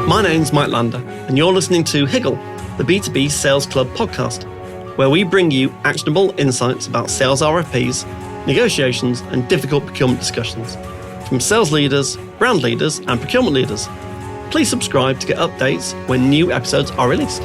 My name's Mike Lander, and you're listening to Higgle, the B2B Sales Club podcast, where we bring you actionable insights about sales RFPs, negotiations, and difficult procurement discussions from sales leaders, brand leaders, and procurement leaders. Please subscribe to get updates when new episodes are released.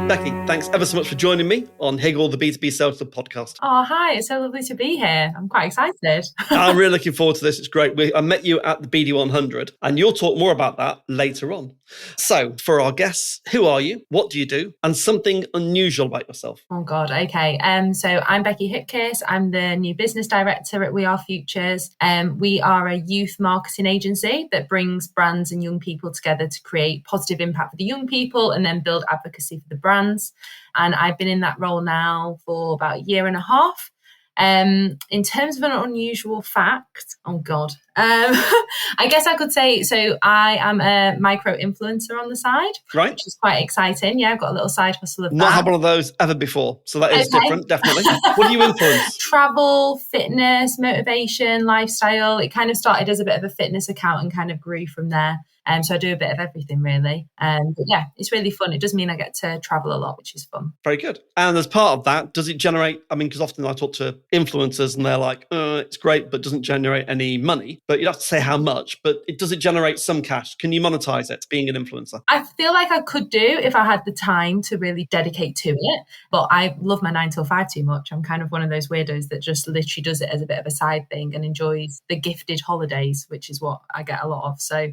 Becky, thanks ever so much for joining me on Higgle, the B2B Sales Club podcast. Oh, hi. It's so lovely to be here. I'm quite excited. I'm really looking forward to this. It's great. I met you at the BD100, and you'll talk more about that later on. So, for our guests, who are you? What do you do? And something unusual about yourself. Oh, God. Okay. So I'm Becky Hipkiss. I'm the new business director at We Are Futures. We are a youth marketing agency that brings brands and young people together to create positive impact for the young people and then build advocacy for the brands. And I've been in that role now for about a year and a half. In terms of an unusual fact, oh God, I guess I could say, so I am a micro influencer on the side, right? Which is quite exciting. Yeah, I've got a little side hustle of that. Not had one of those ever before, so that is different, definitely. What do you influence? Travel, fitness, motivation, lifestyle. It kind of started as a bit of a fitness account and kind of grew from there. So I do a bit of everything really. But yeah, it's really fun. It does mean I get to travel a lot, which is fun. Very good. And as part of that, does it generate, because often I talk to influencers and they're like, it's great, but doesn't generate any money. But you'd have to say how much, but does it generate some cash? Can you monetize it being an influencer? I feel like I could do if I had the time to really dedicate to it. But I love my 9 till 5 too much. I'm kind of one of those weirdos that just literally does it as a bit of a side thing and enjoys the gifted holidays, which is what I get a lot of. So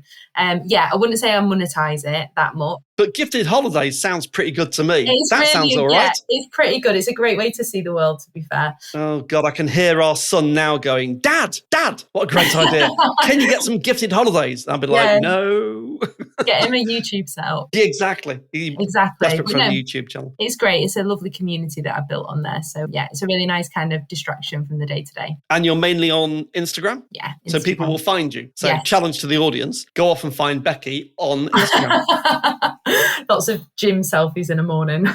yeah, I wouldn't say I monetize it that much. But gifted holidays sounds pretty good to me. Sounds all right. It's pretty good. It's a great way to see the world, to be fair. Oh, God, I can hear our son now going, Dad, what a great idea. Can you get some gifted holidays? I'll be like, no. Get him a YouTube set up. Yeah, exactly. Desperate for a YouTube channel. It's great. It's a lovely community that I've built on there. So yeah, it's a really nice kind of distraction from the day to day. And you're mainly on Instagram? Yeah. Instagram. So people will find you. So challenge to the audience, go off and find Becky on Instagram. Lots of gym selfies in the morning.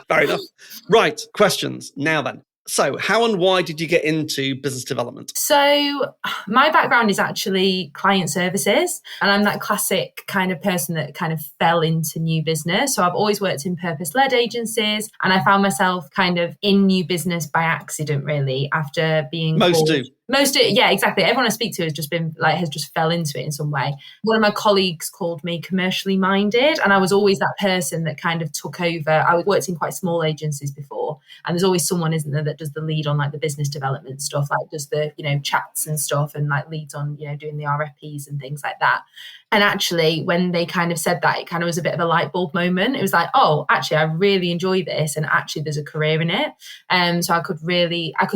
Fair enough. Right, questions. Now then. So how and why did you get into business development? So my background is actually client services, and I'm that classic kind of person that kind of fell into new business. So I've always worked in purpose-led agencies, and I found myself kind of in new business by accident, really, after being Most do, yeah, exactly. Everyone I speak to has just fell into it in some way. One of my colleagues called me commercially minded, and I was always that person that kind of took over. I worked in quite small agencies before, and there's always someone, isn't there, that does the lead on like the business development stuff, like does the, chats and stuff, and like leads on, doing the RFPs and things like that. And actually, when they kind of said that, it kind of was a bit of a light bulb moment. It was like, oh, actually, I really enjoy this. And actually, there's a career in it. So I could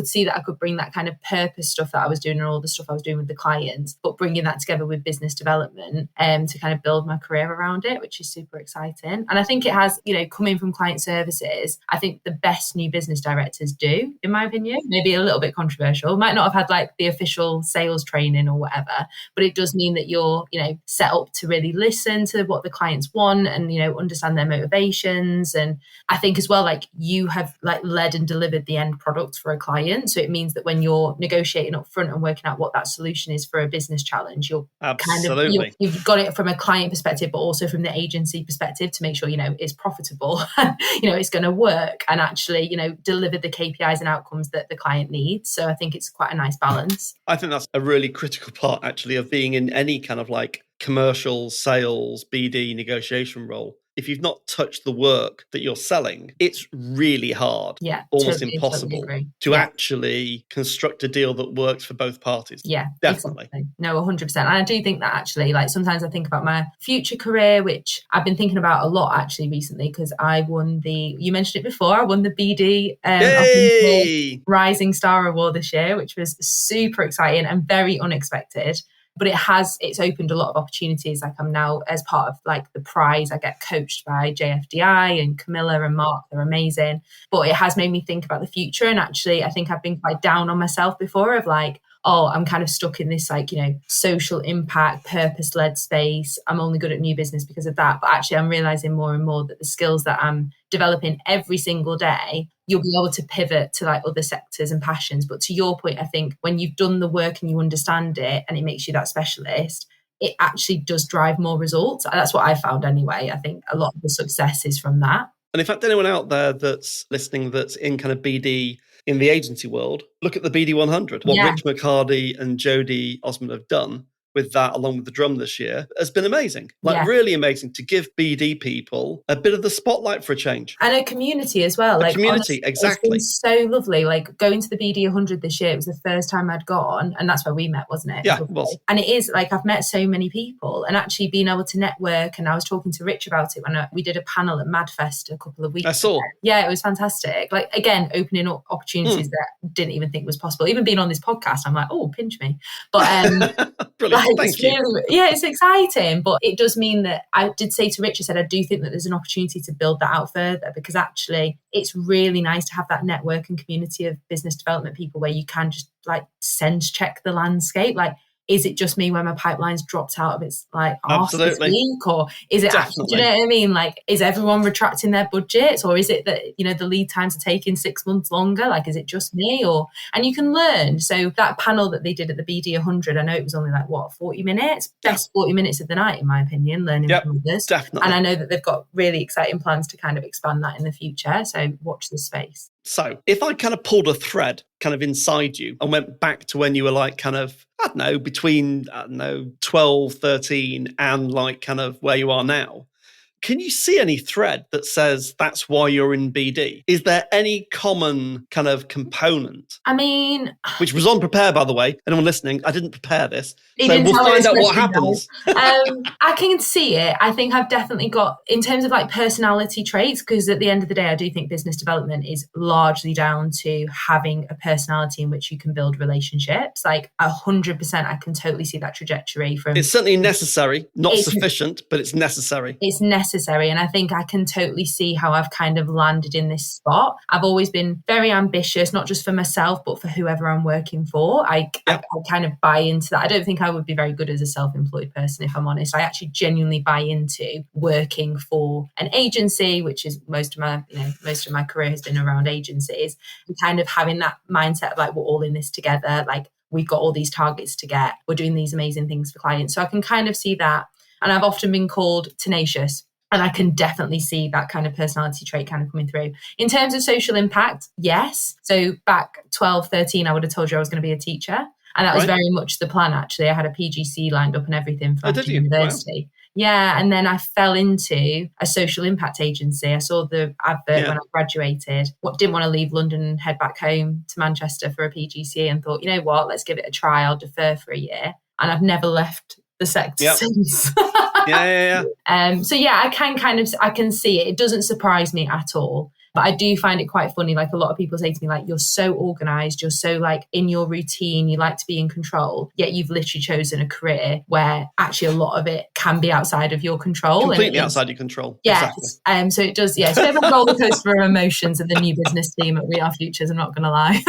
see that I could bring that kind of purpose stuff that I was doing and all the stuff I was doing with the clients, but bringing that together with business development to kind of build my career around it, which is super exciting. And I think it has, coming from client services, I think the best new business directors do, in my opinion. Maybe a little bit controversial. Might not have had like the official sales training or whatever, but it does mean that you're, set up to really listen to what the clients want and, understand their motivations. And I think as well, like you have like led and delivered the end product for a client. So it means that when you're negotiating up front and working out what that solution is for a business challenge, you're you've got it from a client perspective, but also from the agency perspective to make sure, it's profitable, it's going to work and actually, deliver the KPIs and outcomes that the client needs. So I think it's quite a nice balance. I think that's a really critical part actually of being in any kind of like commercial sales, BD negotiation role. If you've not touched the work that you're selling, it's really hard, almost impossible to actually construct a deal that works for both parties. Yeah, definitely. Exactly. No, 100%. And I do think that actually, like sometimes I think about my future career, which I've been thinking about a lot actually recently, because I won you mentioned it before, I won the BD Rising Star award this year, which was super exciting and very unexpected. But it's opened a lot of opportunities. Like I'm now, as part of like the prize, I get coached by JFDI and Camilla and Mark. They're amazing. But it has made me think about the future. And actually, I think I've been quite down on myself before of like, oh, I'm kind of stuck in this like, social impact, purpose-led space. I'm only good at new business because of that. But actually, I'm realizing more and more that the skills that I'm developing every single day, you'll be able to pivot to like other sectors and passions. But to your point, I think when you've done the work and you understand it and it makes you that specialist, it actually does drive more results. That's what I found anyway. I think a lot of the success is from that. And in fact, anyone out there that's listening that's in kind of BD in the agency world, look at the BD100. What Rich McCarty and Jodie Osmond have done with that, along with the drum this year, has been amazing. Really amazing to give BD people a bit of the spotlight for a change. And a community as well. Community, honestly, exactly. It's been so lovely. Like going to the BD100 this year, it was the first time I'd gone, and that's where we met, wasn't it? Yeah, it was. And it is like, I've met so many people and actually being able to network. And I was talking to Rich about it when we did a panel at MadFest a couple of weeks ago. Yeah, it was fantastic. Like, again, opening up opportunities that I didn't even think was possible. Even being on this podcast, I'm like, oh, pinch me. But brilliant. Thank you. Really, yeah, it's exciting. But it does mean that I did say to Rich, I said, I do think that there's an opportunity to build that out further, because actually it's really nice to have that network and community of business development people where you can just like sense check the landscape. Like, is it just me where my pipeline's dropped out of its like arse this week, or is it actually, do you know what I mean? Like, is everyone retracting their budgets, or is it that, the lead times are taking 6 months longer? Like, is it just me? And you can learn. So that panel that they did at the BD100, I know it was only like 40 minutes, best 40 minutes of the night, in my opinion, learning from others. Definitely. And I know that they've got really exciting plans to kind of expand that in the future. So watch this space. So if I kind of pulled a thread kind of inside you and went back to when you were like kind of, between 12, 13 and like kind of where you are now, can you see any thread that says that's why you're in BD? Is there any common kind of component? I mean... Which was unprepared, by the way. Anyone listening, I didn't prepare this. So we'll find out what happens. I can see it. I think I've definitely got, in terms of like personality traits, because at the end of the day, I do think business development is largely down to having a personality in which you can build relationships. Like 100%, I can totally see that trajectory from... It's certainly necessary, not sufficient, but it's necessary. It's necessary. And I think I can totally see how I've kind of landed in this spot. I've always been very ambitious, not just for myself, but for whoever I'm working for. I kind of buy into that. I don't think I would be very good as a self-employed person, if I'm honest. I actually genuinely buy into working for an agency, which is most of my career has been around agencies, and kind of having that mindset of like, we're all in this together. Like, we've got all these targets to get. We're doing these amazing things for clients. So I can kind of see that. And I've often been called tenacious. And I can definitely see that kind of personality trait kind of coming through. In terms of social impact, yes. So back 12, 13, I would have told you I was going to be a teacher. And that was very much the plan, actually. I had a PGC lined up and everything for university. Wow. Yeah. And then I fell into a social impact agency. I saw the advert when I graduated. Didn't want to leave London and head back home to Manchester for a PGC, and thought, you know what, let's give it a try. I'll defer for a year. And I've never left the sector since. So yeah, I can see it. It doesn't surprise me at all. But I do find it quite funny. Like, a lot of people say to me, like, you're so organized, you're so like in your routine, you like to be in control, yet you've literally chosen a career where actually a lot of it can be outside of your control. Completely outside your control. Yeah. Exactly. So it does, it's a bit of a roller coaster of emotions of the new business team at We Are Futures, I'm not going to lie.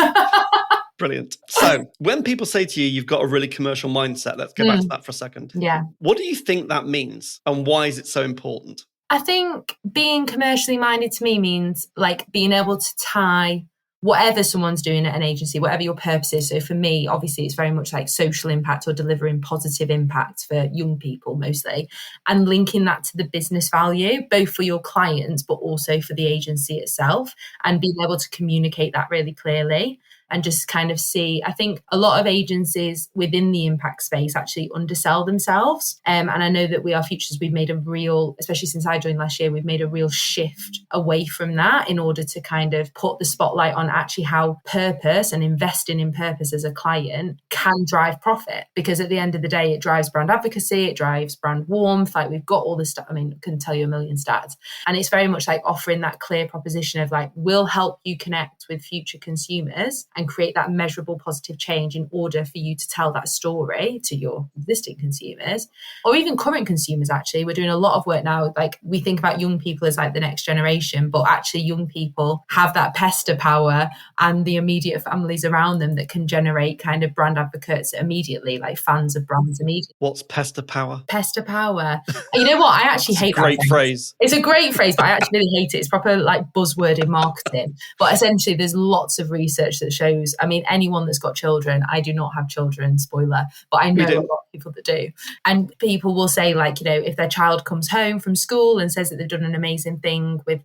Brilliant. So when people say to you, you've got a really commercial mindset, let's go back to that for a second. Yeah. What do you think that means, and why is it so important? I think being commercially minded to me means like being able to tie whatever someone's doing at an agency, whatever your purpose is. So for me, obviously, it's very much like social impact or delivering positive impact for young people mostly, and linking that to the business value, both for your clients, but also for the agency itself, and being able to communicate that really clearly. And just kind of see, I think a lot of agencies within the impact space actually undersell themselves. And I know that We Are Futures, we've made a real, especially since I joined last year, we've made a real shift away from that in order to kind of put the spotlight on actually how purpose and investing in purpose as a client can drive profit. Because at the end of the day, it drives brand advocacy, it drives brand warmth. Like, we've got all this stuff. I mean, I couldn't tell you a million stats. And it's very much like offering that clear proposition of like, we'll help you connect with future consumers and and create that measurable positive change in order for you to tell that story to your existing consumers or even current consumers. Actually, we're doing a lot of work now. Like, we think about young people as like the next generation, but actually young people have that pester power and the immediate families around them that can generate kind of brand advocates immediately, like fans of brands immediately. What's pester power? Pester power. You know what? I actually hate that great phrase. It's a great phrase, but I actually really hate it. It's proper like buzzword in marketing. But essentially, there's lots of research that shows, I mean, anyone that's got children, I do not have children, spoiler, but I know a lot of people that do. And people will say, like, you know, if their child comes home from school and says that they've done an amazing thing with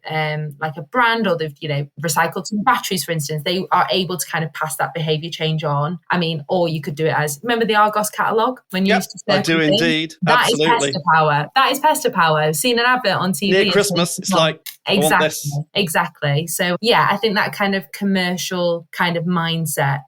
like a brand, or they've, you know, recycled some batteries, for instance, they are able to kind of pass that behaviour change on. I mean, or you could do it as, remember the Argos catalogue when you used to I do indeed. That Absolutely. is pester power. That is pester power. I've seen an advert on TV. Near Christmas, it's like, Exactly. So yeah, I think that kind of commercial kind of mindset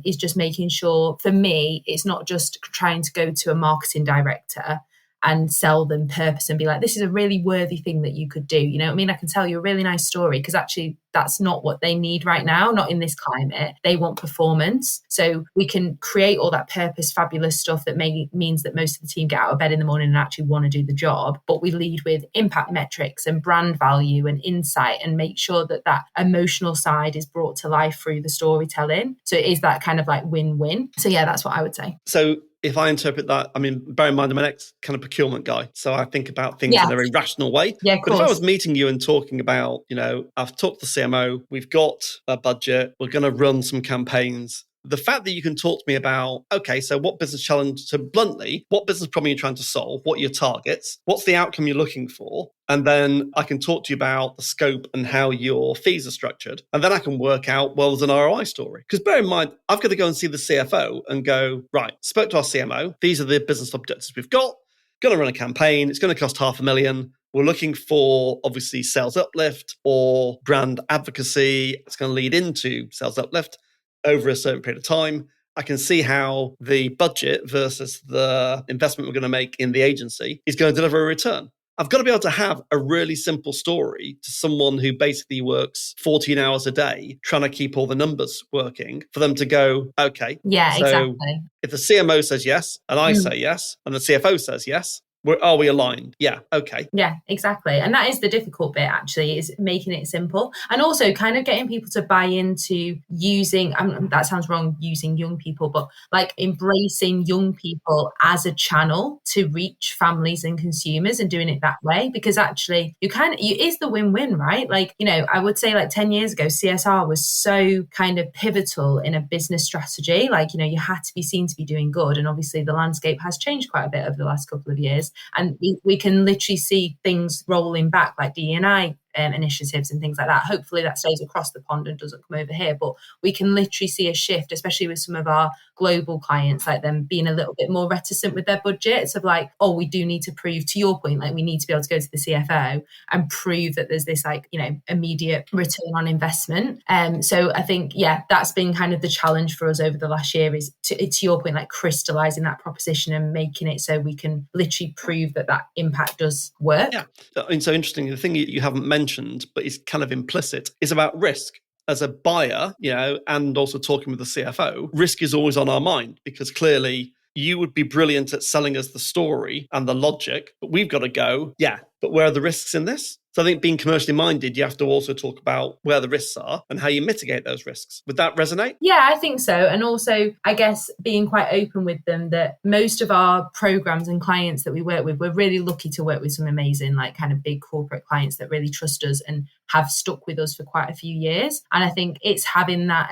is just making sure, for me, it's not just trying to go to a marketing director and sell them purpose and be like, this is a really worthy thing that you could do. You know what I mean? I can tell you a really nice story, because actually that's not what they need right now, not in this climate. They want performance. So we can create all that purpose, fabulous stuff that means that most of the team get out of bed in the morning and actually want to do the job. But we lead with impact metrics and brand value and insight, and make sure that that emotional side is brought to life through the storytelling. So it is that kind of like win-win. So yeah, that's what I would say. So if I interpret that, I mean, bear in mind, I'm an ex kind of procurement guy, so I think about things in a very rational way. Yeah, but if I was meeting you and talking about, you know, I've talked to the CMO, we've got a budget, we're going to run some campaigns. The fact that you can talk to me about, okay, so what business challenge, so bluntly, what business problem are you trying to solve? What are your targets? What's the outcome you're looking for? And then I can talk to you about the scope and how your fees are structured. And then I can work out, well, there's an ROI story. Because bear in mind, I've got to go and see the CFO and go, right, spoke to our CMO. These are the business objectives we've got. Going to run a campaign. It's going to cost $500,000. We're looking for, obviously, sales uplift or brand advocacy. It's going to lead into sales uplift over a certain period of time. I can see how the budget versus the investment we're going to make in the agency is going to deliver a return. I've got to be able to have a really simple story to someone who basically works 14 hours a day trying to keep all the numbers working, for them to go, okay. Yeah, so exactly. If the CMO says yes, and I say yes, and the CFO says yes, are we aligned? Yeah, okay. Yeah, exactly. And that is the difficult bit, actually, is making it simple. And also kind of getting people to buy into using, that sounds wrong, using young people, but like embracing young people as a channel to reach families and consumers and doing it that way. Because actually, it is the win-win, right? Like, you know, I would say like 10 years ago, CSR was so kind of pivotal in a business strategy. Like, you know, you had to be seen to be doing good. And obviously the landscape has changed quite a bit over the last couple of years. And we can literally see things rolling back, like DE&I initiatives and things like that. Hopefully that stays across the pond and doesn't come over here. But we can literally see a shift, especially with some of our global clients, like them being a little bit more reticent with their budgets of like, oh, we do need to prove, to your point, like we need to be able to go to the CFO and prove that there's this like, you know, immediate return on investment. So I think, yeah, that's been kind of the challenge for us over the last year, is to your point, like crystallizing that proposition and making it so we can literally prove that that impact does work. Yeah. I mean, so interesting. The thing you haven't mentioned, but is kind of implicit, is about risk. As a buyer, you know, and also talking with the CFO, risk is always on our mind, because clearly you would be brilliant at selling us the story and the logic, but we've got to go, yeah, but where are the risks in this? So I think being commercially minded, you have to also talk about where the risks are and how you mitigate those risks. Would that resonate? Yeah, I think so. And also, I guess, being quite open with them that most of our programs and clients that we work with, we're really lucky to work with some amazing, like kind of big corporate clients that really trust us and have stuck with us for quite a few years. And I think it's having that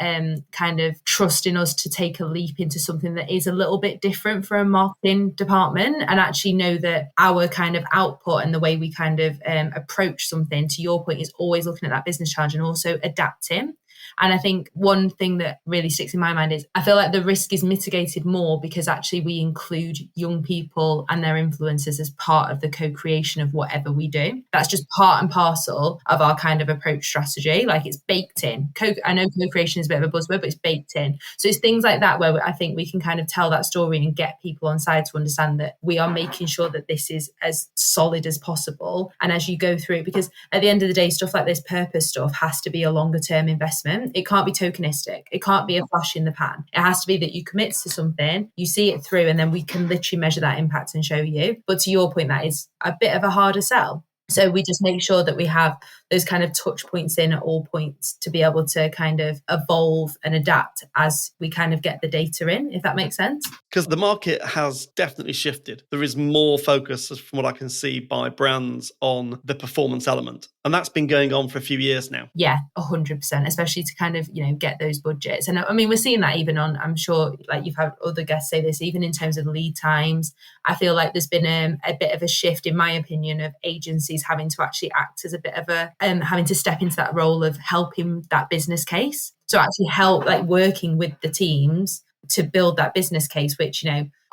kind of trust in us to take a leap into something that is a little bit different for a marketing department, and actually know that our kind of output and the way we kind of approach something, to your point, is always looking at that business challenge and also adapting. And I think one thing that really sticks in my mind is I feel like the risk is mitigated more because actually we include young people and their influencers as part of the co-creation of whatever we do. That's just part and parcel of our kind of approach strategy. Like, it's baked in. I know co-creation is a bit of a buzzword, but it's baked in. So it's things like that where I think we can kind of tell that story and get people on side to understand that we are making sure that this is as solid as possible. And as you go through it, because at the end of the day, stuff like this purpose stuff has to be a longer term investment. engagement, it can't be tokenistic. It can't be a flash in the pan. It has to be that you commit to something, you see it through, and then we can literally measure that impact and show you. But to your point, that is a bit of a harder sell. So we just make sure that we have those kind of touch points in at all points to be able to kind of evolve and adapt as we kind of get the data in, if that makes sense. Because the market has definitely shifted. There is more focus, from what I can see, by brands on the performance element. And that's been going on for a few years now. Yeah, 100%, especially to kind of, get those budgets. And I mean, we're seeing that even on, I'm sure, like you've had other guests say this, even in terms of lead times. I feel like there's been a bit of a shift, in my opinion, of agencies having to actually act as a bit of a, having to step into that role of helping that business case. So actually help, like working with the teams to build that business case, which,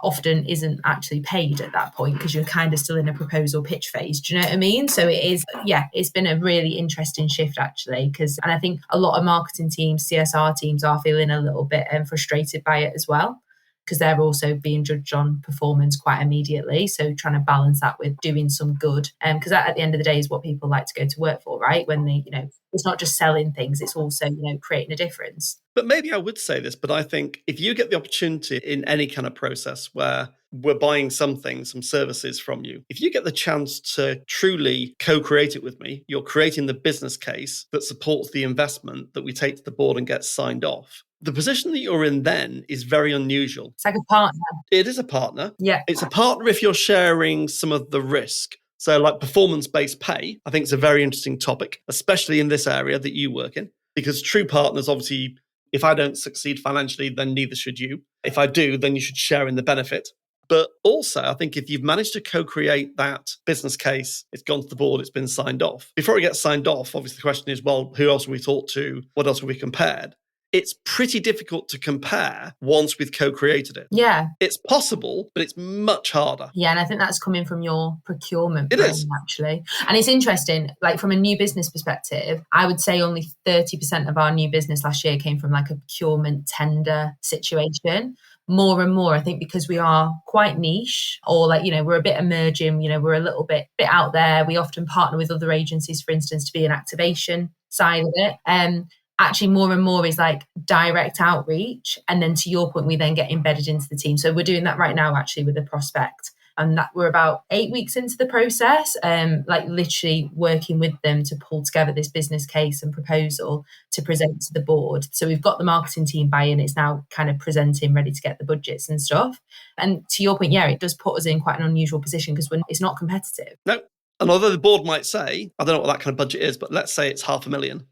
often isn't actually paid at that point because you're kind of still in a proposal pitch phase. Do you know what I mean? So it is, it's been a really interesting shift actually, and I think a lot of marketing teams, CSR teams are feeling a little bit frustrated by it as well, because they're also being judged on performance quite immediately. So trying to balance that with doing some good. Because that at the end of the day is what people like to go to work for, right? When they, it's not just selling things, it's also, creating a difference. But maybe I would say this, but I think if you get the opportunity in any kind of process where we're buying something, some services from you, if you get the chance to truly co-create it with me, you're creating the business case that supports the investment that we take to the board and gets signed off. The position that you're in then is very unusual. It's like a partner. It is a partner. Yeah. It's a partner if you're sharing some of the risk. So like performance-based pay, I think it's a very interesting topic, especially in this area that you work in, because true partners, obviously, if I don't succeed financially, then neither should you. If I do, then you should share in the benefit. But also, I think if you've managed to co-create that business case, it's gone to the board, it's been signed off. Before it gets signed off, obviously the question is, well, who else have we talked to? What else have we compared? It's pretty difficult to compare once we've co-created it. Yeah. It's possible, but it's much harder. Yeah, and I think that's coming from your procurement brain, actually. And it's interesting, like from a new business perspective, I would say only 30% of our new business last year came from like a procurement tender situation. More and more, I think, because we are quite niche, or like, we're a bit emerging, we're a little bit out there. We often partner with other agencies, for instance, to be an activation side of it. Actually, more and more is like direct outreach. And then to your point, we then get embedded into the team. So we're doing that right now, actually, with a prospect. And that we're about 8 weeks into the process, like literally working with them to pull together this business case and proposal to present to the board. So we've got the marketing team buy-in. It's now kind of presenting, ready to get the budgets and stuff. And to your point, it does put us in quite an unusual position because it's not competitive. No. And although the board might say, I don't know what that kind of budget is, but let's say it's $500,000.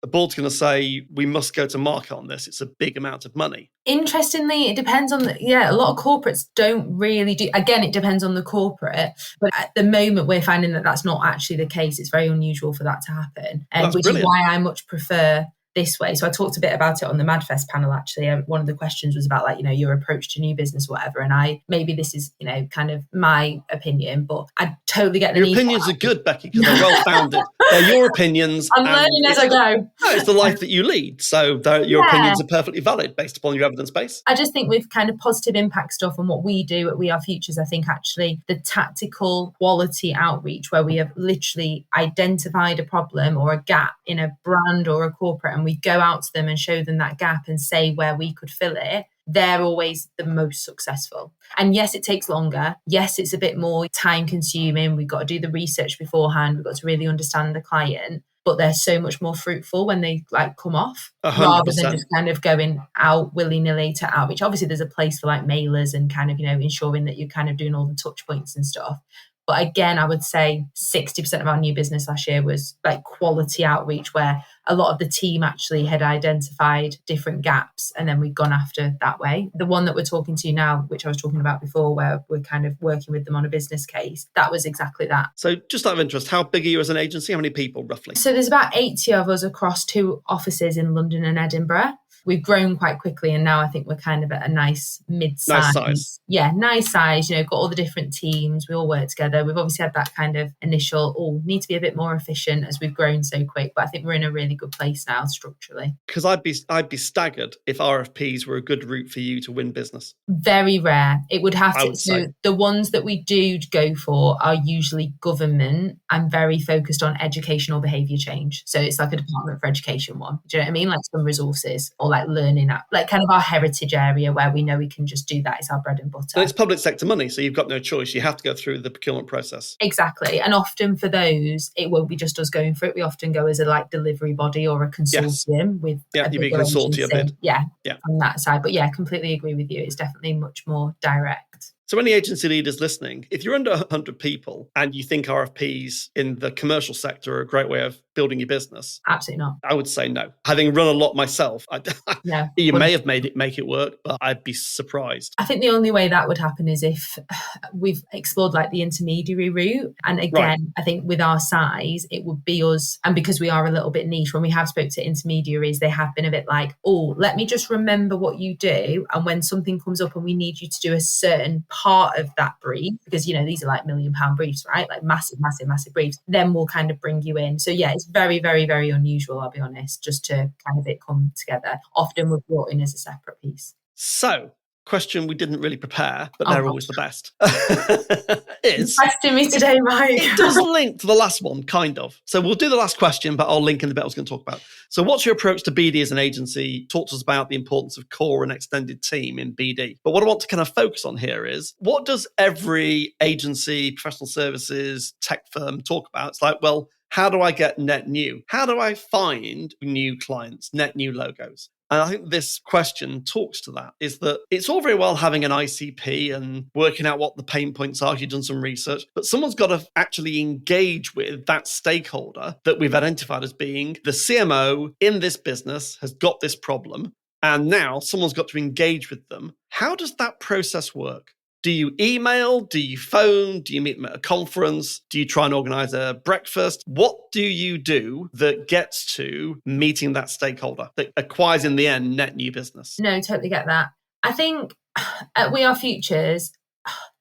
The board's going to say, we must go to market on this. It's a big amount of money. Interestingly, it depends on a lot of corporates don't really do. Again, it depends on the corporate. But at the moment, we're finding that that's not actually the case. It's very unusual for that to happen, which brilliant. Is why I much prefer this way. So I talked a bit about it on the MadFest panel, actually. One of the questions was about your approach to new business, whatever. And maybe this is, kind of my opinion, but I totally get the Your opinions are good, Becky, because they're well-founded. They're your opinions. I'm learning as I go. No, it's the life that you lead. So your opinions are perfectly valid based upon your evidence base. I just think with kind of positive impact stuff and what we do at We Are Futures, I think actually the tactical quality outreach where we have literally identified a problem or a gap in a brand or a corporate, and we go out to them and show them that gap and say where we could fill it, they're always the most successful. And yes, it takes longer. Yes, it's a bit more time consuming. We've got to do the research beforehand. We've got to really understand the client, but they're so much more fruitful when they come off 100%. Rather than just kind of going out willy-nilly to outreach. Obviously, there's a place for mailers and kind of, ensuring that you're kind of doing all the touch points and stuff. But again, I would say 60% of our new business last year was quality outreach, where a lot of the team actually had identified different gaps and then we'd gone after that way. The one that we're talking to now, which I was talking about before, where we're kind of working with them on a business case, that was exactly that. So just out of interest, how big are you as an agency? How many people roughly? So there's about 80 of us across 2 offices in London and Edinburgh. we've grown quite quickly, and now I think we're kind of at a nice mid-size. Nice size. Yeah, nice size, got all the different teams, we all work together. We've obviously had that kind of initial, need to be a bit more efficient as we've grown so quick, but I think we're in a really good place now structurally. Because I'd be staggered if RFPs were a good route for you to win business. Very rare. It would have to. So the ones that we do go for are usually government and very focused on educational behaviour change. So it's like a Department for Education one. Do you know what I mean? Like some resources or like learning, like kind of our heritage area where we know we can just do that. It's our bread and butter. And it's public sector money, so you've got no choice. You have to go through the procurement process. Exactly. And often for those, it won't be just us going for it. We often go as a like delivery body or a consortium with a big consortium bid. Yeah, on that side. But yeah, completely agree with you. It's definitely much more direct. So any agency leaders listening, if you're under 100 people and you think RFPs in the commercial sector are a great way of building your business, absolutely not. I would say no. Having run a lot myself, you may have make it work, but I'd be surprised. I think the only way that would happen is if we've explored like the intermediary route. And again, I think with our size, it would be us. And because we are a little bit niche, when we have spoke to intermediaries, they have been a bit like, let me just remember what you do. And when something comes up and we need you to do a certain part of that brief, because these are like £1 million briefs, right? Like massive briefs, then we'll kind of bring you in. So yeah, it's very, very, very unusual, I'll be honest, just to kind of it come together. Often we're brought in as a separate piece. So, question we didn't really prepare, but they're always the best. Is you're testing me today, Mike. It doesn't link to the last one, kind of. So we'll do the last question, but I'll link in the bit I was going to talk about. So what's your approach to BD as an agency? Talk to us about the importance of core and extended team in BD. But what I want to kind of focus on here is, what does every agency, professional services, tech firm talk about? It's like, well, how do I get net new? How do I find new clients, net new logos? And I think this question talks to that, is that it's all very well having an ICP and working out what the pain points are. You've done some research, but someone's got to actually engage with that stakeholder that we've identified as being the CMO in this business has got this problem. And now someone's got to engage with them. How does that process work? Do you email? Do you phone? Do you meet them at a conference? Do you try and organize a breakfast? What do you do that gets to meeting that stakeholder that acquires in the end net new business? No, totally get that. I think at We Are Futures,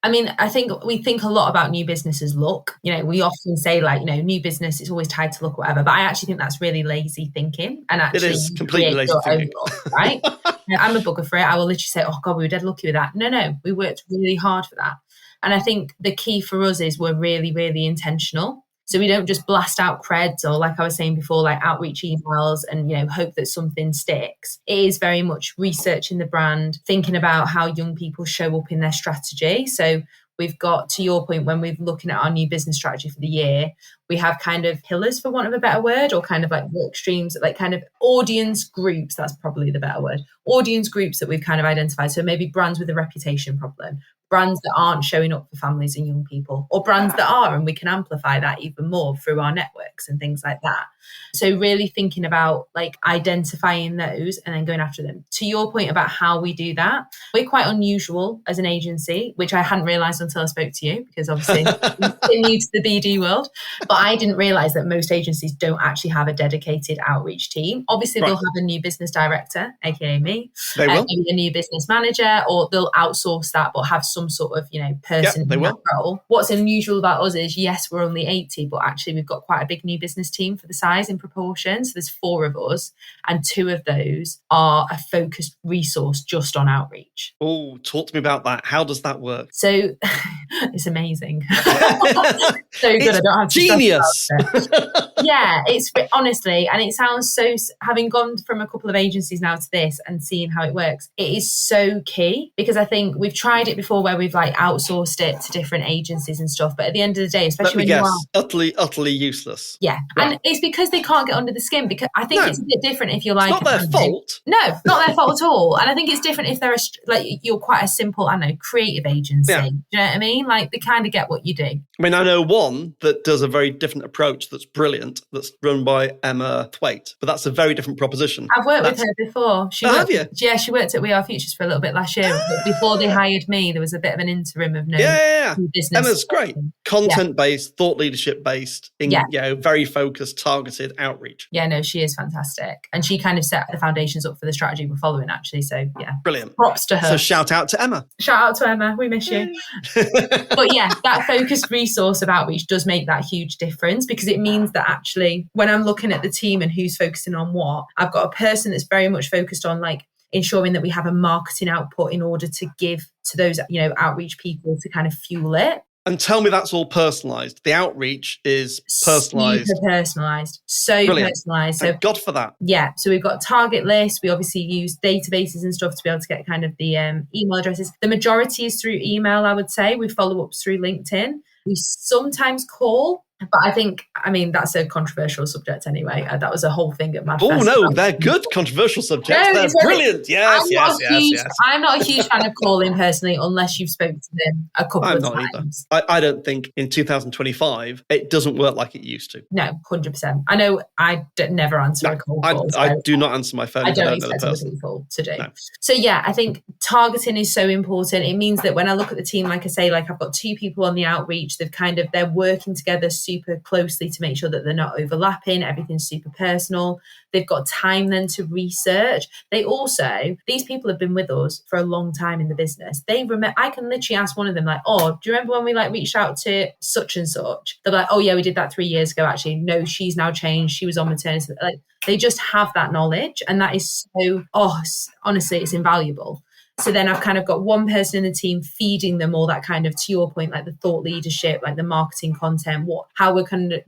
I think we think a lot about new business as look. We often say like, new business is always tied to look or whatever, but I actually think that's really lazy thinking. And actually, it is completely lazy thinking, look, right? I'm a bugger for it. I will literally say, oh God, we were dead lucky with that. No, we worked really hard for that. And I think the key for us is we're really, really intentional. So we don't just blast out creds or, like I was saying before, like outreach emails and, hope that something sticks. It is very much researching the brand, thinking about how young people show up in their strategy. So we've got, to your point, when we're looking at our new business strategy for the year, we have kind of pillars, for want of a better word, or kind of like work streams, like kind of audience groups. That's probably the better word. Audience groups that we've kind of identified. So maybe brands with a reputation problem, brands that aren't showing up for families and young people, or brands that are, and we can amplify that even more through our networks and things like that. So really thinking about like identifying those and then going after them. To your point about how we do that, we're quite unusual as an agency, which I hadn't realised until I spoke to you, because obviously I'm new to the BD world. But I didn't realise that most agencies don't actually have a dedicated outreach team. Obviously, They'll have a new business director, aka me, they will. Maybe a new business manager, or they'll outsource that, but have some sort of person in that role. What's unusual about us is, yes, we're only 80, but actually we've got quite a big new business team for the size in proportion. So there's 4 of us, and 2 of those are a focused resource just on outreach. Oh, talk to me about that. How does that work? So it's amazing. So good. It's I don't have to genius. Yeah, it's honestly, and it sounds so, having gone from a couple of agencies now to this and seeing how it works, it is so key, because I think we've tried it before where we've like outsourced it to different agencies and stuff, but at the end of the day, especially when you are utterly useless. Yeah. Right. And it's because they can't get under the skin, because I think it's a bit different if you're like, it's not their fault. No, not their fault at all. And I think it's different if they're you're quite a simple, creative agency. Do you know what I mean? Like they kind of get what you do. I know one that does a very different approach that's brilliant, that's run by Emma Thwaite, but that's a very different proposition. I've worked with her before. Have you? Yeah, she worked at We Are Futures for a little bit last year. But before they hired me, there was a bit of an interim of no business. Emma's great. Content-based, thought leadership-based, very focused, targeted outreach. Yeah, no, she is fantastic. And she kind of set the foundations up for the strategy we're following, actually. So, yeah. Brilliant. Props to her. So shout out to Emma. Shout out to Emma. We miss you. But yeah, that focused resource of outreach does make that huge difference, because it means that actually when I'm looking at the team and who's focusing on what, I've got a person that's very much focused on like ensuring that we have a marketing output in order to give to those, outreach people to kind of fuel it. And tell me that's all personalised. The outreach is personalised. Super personalised. So Brilliant. Personalised. So thank God for that. Yeah. So we've got target lists. We obviously use databases and stuff to be able to get kind of the email addresses. The majority is through email, I would say. We follow up through LinkedIn. We sometimes call. But I think, that's a controversial subject anyway. That was a whole thing at Mad Fest. Oh, no, they're good controversial subjects. They're brilliant. Yes. I'm not a huge fan of calling personally, unless you've spoken to them a couple of times. I don't think in 2025, it doesn't work like it used to. No, 100%. I know I never answer a call. I do not answer my phone. I don't expect other people to do. No. So yeah, I think targeting is so important. It means that when I look at the team, like I say, like I've got 2 people on the outreach, they're working together super closely to make sure that they're not overlapping. Everything's super personal. They've got time then to research. These people have been with us for a long time in the business. They remember. I can literally ask one of them like, "Oh, do you remember when we reached out to such and such?" They're like, "Oh yeah, we did that 3 years ago. Actually, no, she's now changed. She was on maternity." Like, they just have that knowledge, and that is so. Honestly, it's invaluable. So then I've kind of got one person in the team feeding them all that kind of, to your point, like the thought leadership, like the marketing content, how we're kind of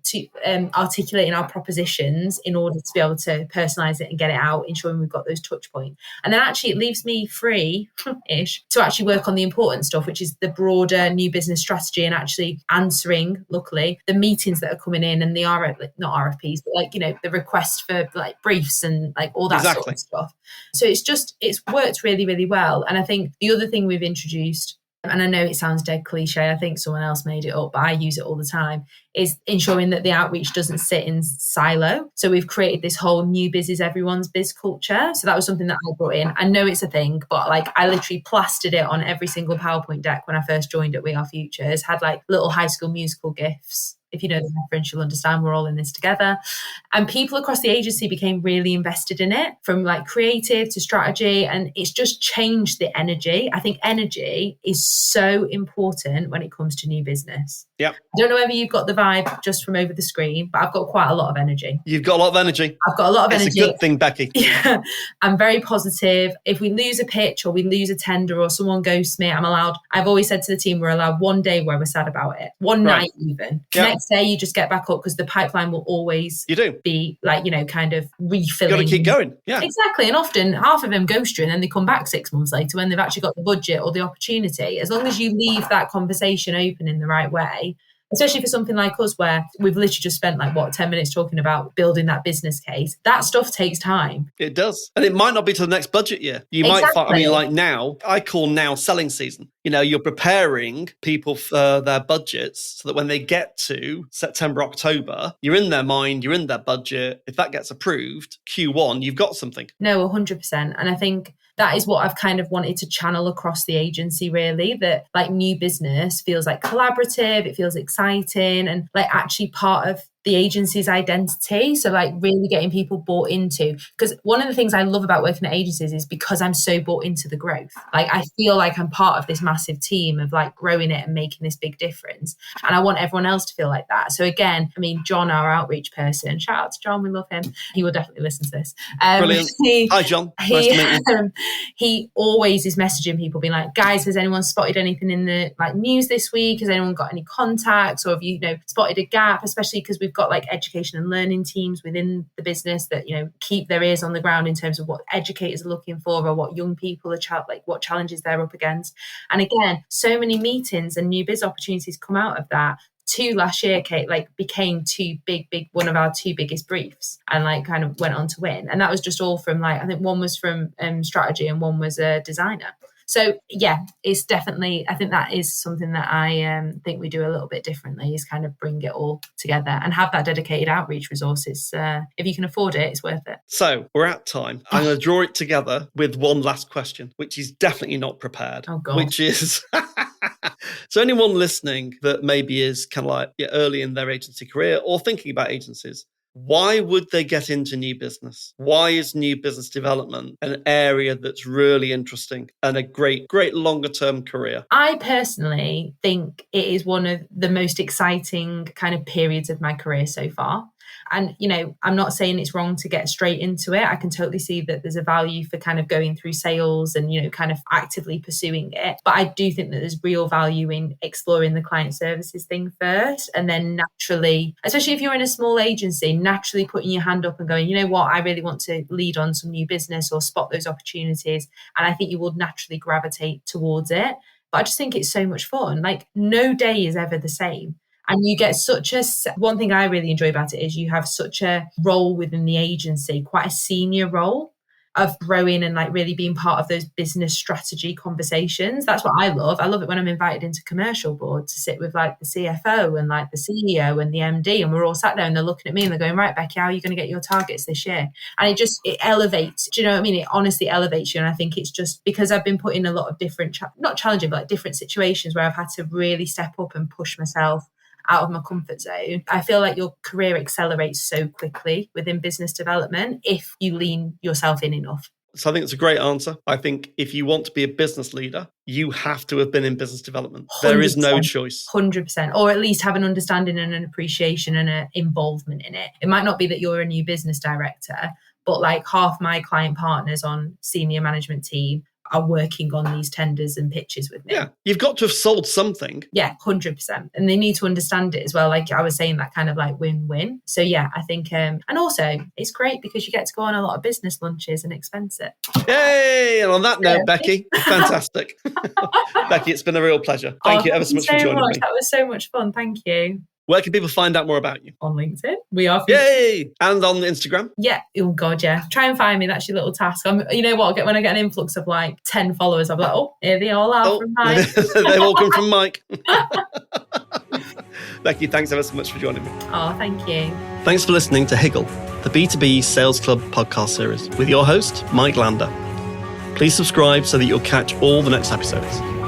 articulating our propositions in order to be able to personalize it and get it out, ensuring we've got those touch points. And then actually it leaves me free-ish to actually work on the important stuff, which is the broader new business strategy and actually answering, luckily, the meetings that are coming in and the not RFPs, but the request for briefs and all that sort of stuff. So it's worked really, really well. And I think the other thing we've introduced, and I know it sounds dead cliche, I think someone else made it up, but I use it all the time, is ensuring that the outreach doesn't sit in silo. So we've created this whole new biz is everyone's biz culture. So that was something that I brought in. I know it's a thing, but I literally plastered it on every single PowerPoint deck when I first joined at We Are Futures, had little High School Musical gifs. If you know the reference, you'll understand we're all in this together. And people across the agency became really invested in it, from creative to strategy. And it's just changed the energy. I think energy is so important when it comes to new business. Yep. I don't know whether you've got the vibe just from over the screen, but I've got quite a lot of energy. You've got a lot of energy. I've got a lot of energy. It's a good thing, Becky. Yeah. I'm very positive. If we lose a pitch or we lose a tender or someone ghosts me, I've always said to the team, we're allowed one day where we're sad about it. One night even. Yep. Next day you just get back up, because the pipeline will always be kind of refilling. You've got to keep going. Yeah. Exactly. And often half of them ghost you and then they come back 6 months later when they've actually got the budget or the opportunity. As long as you leave that conversation open in the right way, especially for something like us where we've literally just spent 10 minutes talking about building that business case. That stuff takes time. It does. And it might not be to the next budget year. You might find, now, I call now selling season. You're preparing people for their budgets so that when they get to September, October, you're in their mind, you're in their budget. If that gets approved, Q1, you've got something. No, 100%. And I think that is what I've kind of wanted to channel across the agency, really, that new business feels collaborative, it feels exciting and actually part of the agency's identity. So really getting people bought into, because one of the things I love about working at agencies is because I'm so bought into the growth. I feel like I'm part of this massive team of growing it and making this big difference. And I want everyone else to feel like that. So again, John, our outreach person, shout out to John, we love him. He will definitely listen to this. Brilliant. Hi, John. Nice to meet you. He always is messaging people being like, guys, has anyone spotted anything in the news this week? Has anyone got any contacts? Or have you spotted a gap? Especially because we've got education and learning teams within the business that keep their ears on the ground in terms of what educators are looking for or what young people are what challenges they're up against. And again, so many meetings and new biz opportunities come out of that. 2 last year, Kate, became 2 big, one of our 2 biggest briefs, and kind of went on to win. And that was just all from I think one was from strategy and one was a designer. So yeah, it's definitely, I think that is something that I think we do a little bit differently, is kind of bring it all together and have that dedicated outreach resources. If you can afford it, it's worth it. So we're at time. I'm going to draw it together with one last question, which is definitely not prepared. Oh God. Which is, So anyone listening that maybe is kind of like early in their agency career or thinking about agencies, why would they get into new business? Why is new business development an area that's really interesting and a great longer term career? I personally think it is one of the most exciting kind of periods of my career so far. And, I'm not saying it's wrong to get straight into it. I can totally see that there's a value for kind of going through sales and, kind of actively pursuing it. But I do think that there's real value in exploring the client services thing first. And then naturally, especially if you're in a small agency, naturally putting your hand up and going, you know what, I really want to lead on some new business or spot those opportunities. And I think you will naturally gravitate towards it. But I just think it's so much fun. Like, no day is ever the same. And you get one thing I really enjoy about it is you have such a role within the agency, quite a senior role of growing and like really being part of those business strategy conversations. That's what I love. I love it when I'm invited into commercial board to sit with like the CFO and like the CEO and the MD, and we're all sat there and they're looking at me and they're going, right, Becky, how are you going to get your targets this year? And it elevates, do you know what I mean? It honestly elevates you. And I think it's just because I've been put in a lot of different, not challenging, but like different situations where I've had to really step up and push myself out of my comfort zone. I feel like your career accelerates so quickly within business development if you lean yourself in enough. So I think it's a great answer. I think if you want to be a business leader, you have to have been in business development. 100%, there is no choice. 100%. Or at least have an understanding and an appreciation and an involvement in it. It might not be that you're a new business director, but like half my client partners on senior management team are working on these tenders and pitches with me. Yeah, you've got to have sold something. Yeah, 100%. And they need to understand it as well. Like I was saying, that kind of like win-win. So yeah, I think, and also it's great because you get to go on a lot of business lunches and expense it. Yay! And on that note, Becky, fantastic. Becky, it's been a real pleasure. Thank you ever so much for joining me. That was so much fun. Thank you. Where can people find out more about you? On LinkedIn. We are. Yay! And on Instagram? Yeah. Oh, God, yeah. Try and find me. That's your little task. You know what? When I get an influx of like 10 followers, I'm like, oh, here they all are from Mike. They all come from Mike. Becky, thanks ever so much for joining me. Oh, thank you. Thanks for listening to Higgle, the B2B Sales Club podcast series with your host, Mike Lander. Please subscribe so that you'll catch all the next episodes.